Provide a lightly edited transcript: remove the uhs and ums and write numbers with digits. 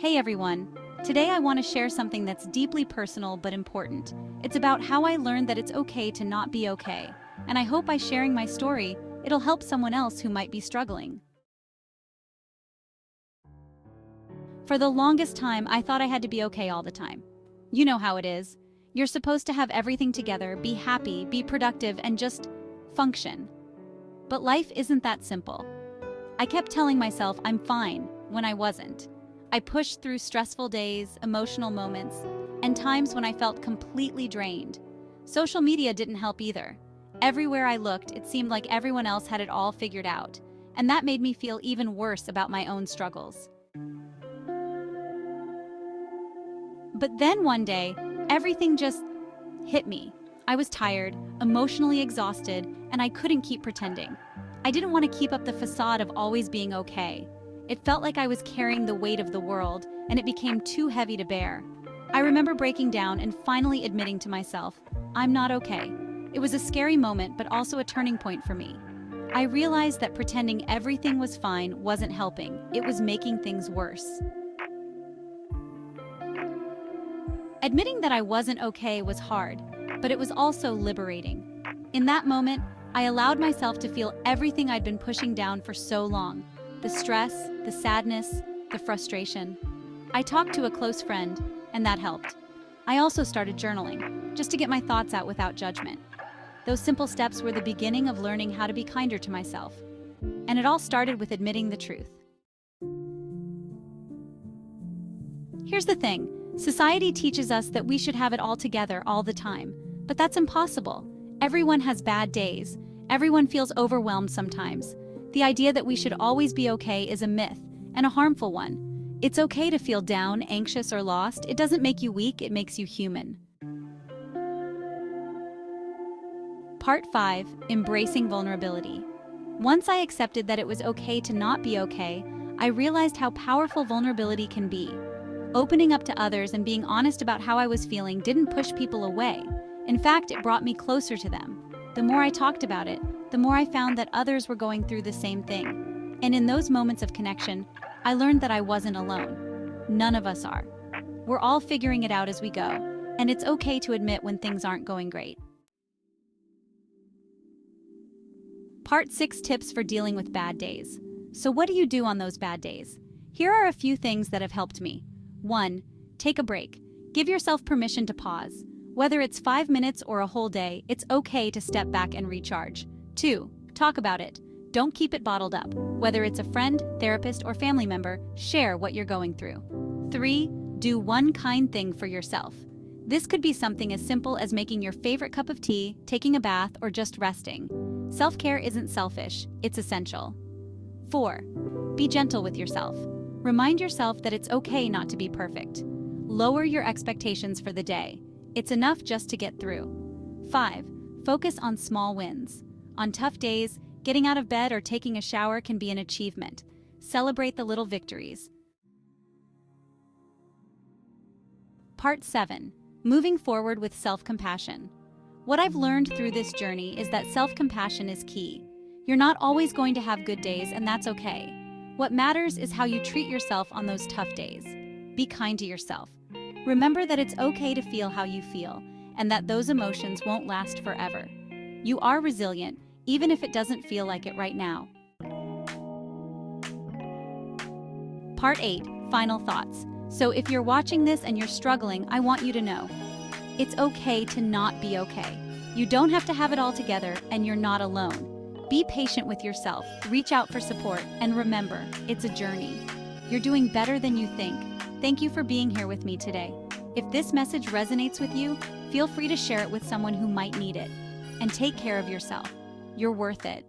Hey everyone! Today I want to share something that's deeply personal but important. It's about how I learned that it's okay to not be okay. And I hope by sharing my story, it'll help someone else who might be struggling. For the longest time, I thought I had to be okay all the time. You know how it is. You're supposed to have everything together, be happy, be productive, and just function. But life isn't that simple. I kept telling myself I'm fine when I wasn't. I pushed through stressful days, emotional moments, and times when I felt completely drained. Social media didn't help either. Everywhere I looked, it seemed like everyone else had it all figured out, and that made me feel even worse about my own struggles. But then one day, everything just hit me. I was tired, emotionally exhausted, and I couldn't keep pretending. I didn't want to keep up the facade of always being okay. It felt like I was carrying the weight of the world, and it became too heavy to bear. I remember breaking down and finally admitting to myself, I'm not okay. It was a scary moment, but also a turning point for me. I realized that pretending everything was fine wasn't helping. It was making things worse. Admitting that I wasn't okay was hard, but it was also liberating. In that moment, I allowed myself to feel everything I'd been pushing down for so long. The stress, the sadness, the frustration. I talked to a close friend, and that helped. I also started journaling, just to get my thoughts out without judgment. Those simple steps were the beginning of learning how to be kinder to myself. And it all started with admitting the truth. Here's the thing. Society teaches us that we should have it all together all the time, but that's impossible. Everyone has bad days. Everyone feels overwhelmed sometimes. The idea that we should always be okay is a myth, and a harmful one. It's okay to feel down, anxious, or lost. It doesn't make you weak, it makes you human. Part 5. Embracing vulnerability. Once I accepted that it was okay to not be okay, I realized how powerful vulnerability can be. Opening up to others and being honest about how I was feeling didn't push people away. In fact, it brought me closer to them. The more I talked about it, the more I found that others were going through the same thing. And in those moments of connection, I learned that I wasn't alone. None of us are. We're all figuring it out as we go, and it's okay to admit when things aren't going great. Part 6. Tips for dealing with bad days. So what do you do on those bad days? Here are a few things that have helped me. 1. Take a break. Give yourself permission to pause. Whether it's 5 minutes or a whole day, it's okay to step back and recharge. 2. Talk about it. Don't keep it bottled up. Whether it's a friend, therapist, or family member, share what you're going through. 3. Do one kind thing for yourself. This could be something as simple as making your favorite cup of tea, taking a bath, or just resting. Self-care isn't selfish, it's essential. 4. Be gentle with yourself. Remind yourself that it's okay not to be perfect. Lower your expectations for the day. It's enough just to get through. 5. Focus on small wins. On tough days, getting out of bed or taking a shower can be an achievement. Celebrate the little victories. Part 7. Moving forward with self-compassion. What I've learned through this journey is that self-compassion is key. You're not always going to have good days, and that's okay. What matters is how you treat yourself on those tough days. Be kind to yourself. Remember that it's okay to feel how you feel, and that those emotions won't last forever. You are resilient, even if it doesn't feel like it right now. Part 8. Final thoughts. So if you're watching this and you're struggling, I want you to know. It's okay to not be okay. You don't have to have it all together, and you're not alone. Be patient with yourself, reach out for support, and remember, it's a journey. You're doing better than you think. Thank you for being here with me today. If this message resonates with you, feel free to share it with someone who might need it. And take care of yourself. You're worth it.